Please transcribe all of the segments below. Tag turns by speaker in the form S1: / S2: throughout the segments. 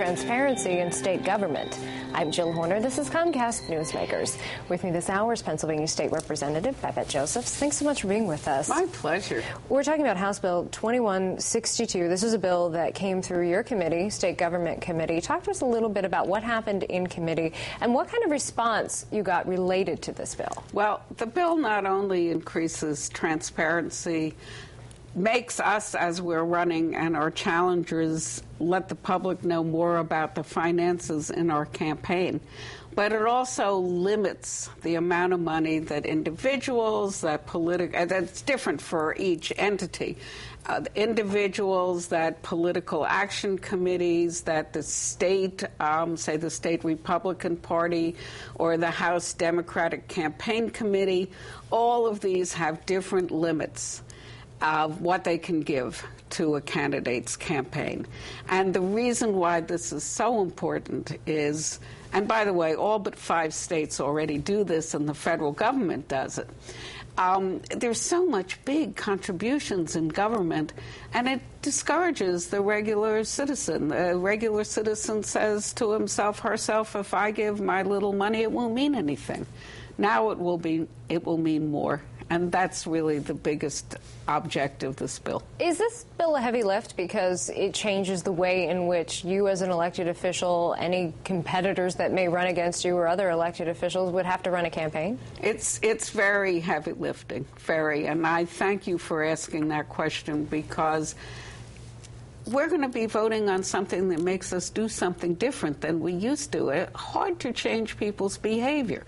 S1: transparency in state government. I'm Jill Horner. This is Comcast Newsmakers. With me this hour is Pennsylvania State Representative Babette Josephs. Thanks so much for being with us.
S2: My pleasure.
S1: We're talking about House Bill 2162. This is a bill that came through your committee, State Government Committee. Talk to us a little bit about what happened in committee and what kind of response you got related to this bill.
S2: Well, the bill not only increases transparency, makes us, as we're running, and our challengers let the public know more about the finances in our campaign. But it also limits the amount of money that individuals, that's different for each entity, individuals, that political action committees, that the state, say the state Republican Party or the House Democratic Campaign Committee, all of these have different limits of what they can give to a candidate's campaign. And the reason why this is so important is, and by the way, all but 5 states already do this, and the federal government does it. There's so much big contributions in government, and it discourages the regular citizen. The regular citizen says to himself, herself, if I give my little money, it won't mean anything. Now it will mean more. And that's really the biggest object of this bill. Is
S1: this bill a heavy lift because it changes the way in which you as an elected official, any competitors that may run against you or other elected officials would have to run a campaign?
S2: It's very heavy lifting, very. And I thank you for asking that question because we're going to be voting on something that makes us do something different than we used to. It's hard to change people's behavior.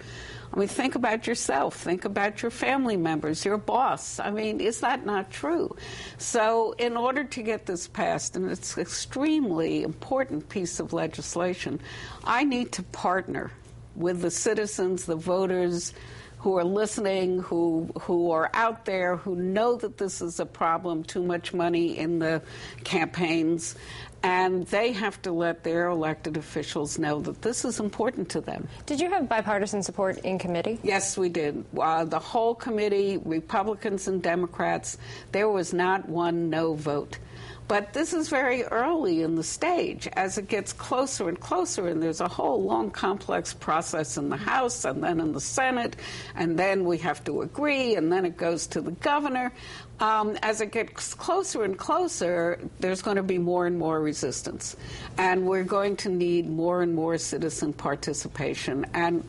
S2: I mean, think about yourself. Think about your family members, your boss. I mean, is that not true? So in order to get this passed, and it's an extremely important piece of legislation, I need to partner with the citizens, the voters who are listening, who are out there, who know that this is a problem, too much money in the campaigns, and they have to let their elected officials know that this is important to them.
S1: Did you have bipartisan support in committee?
S2: Yes, we did. The whole committee, Republicans and Democrats, there was not one no vote. But this is very early in the stage. As it gets closer and closer, and there's a whole long, complex process in the House and then in the Senate, and then we have to agree, and then it goes to the governor. As it gets closer and closer, there's going to be more and more resistance. And we're going to need more and more citizen participation. And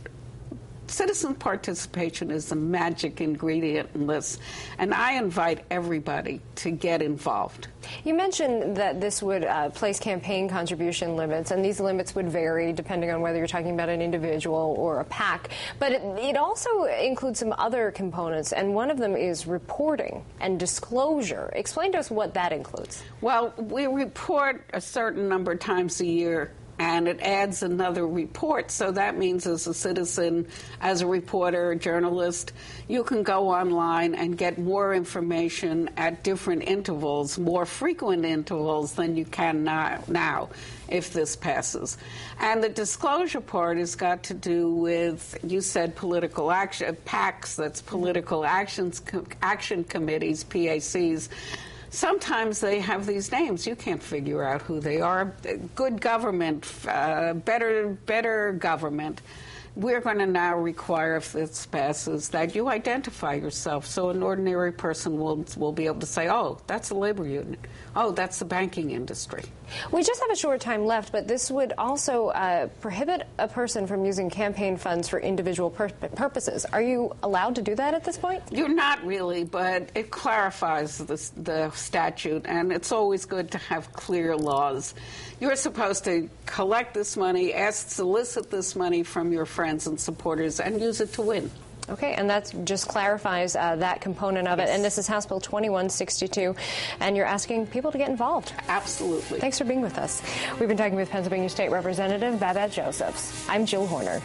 S2: citizen participation is the magic ingredient in this, and I invite everybody to get involved.
S1: You mentioned that this would place campaign contribution limits, and these limits would vary depending on whether you're talking about an individual or a PAC, but it also includes some other components, and one of them is reporting and disclosure. Explain to us what that includes.
S2: Well, we report a certain number of times a year, and it adds another report. So that means as a citizen, as a reporter, a journalist, you can go online and get more information at different intervals, more frequent intervals than you can now if this passes. And the disclosure part has got to do with, you said political action, PACs, that's political action committees, PACs. Sometimes they have these names. You can't figure out who they are. Good government, better government. We're going to now require, if this passes, that you identify yourself so an ordinary person will be able to say, oh, that's a labor union. Oh, that's the banking industry.
S1: We just have a short time left, but this would also prohibit a person from using campaign funds for individual purposes. Are you allowed to do that at this point?
S2: You're not really, but it clarifies the statute, and it's always good to have clear laws. You're supposed to collect this money, solicit this money from your friends and supporters, and use it to win.
S1: Okay, and that just clarifies that component of it. And this is House Bill 2162, and you're asking people to get involved.
S2: Absolutely.
S1: Thanks for being with us. We've been talking with Pennsylvania State Representative Babette Josephs. I'm Jill Horner.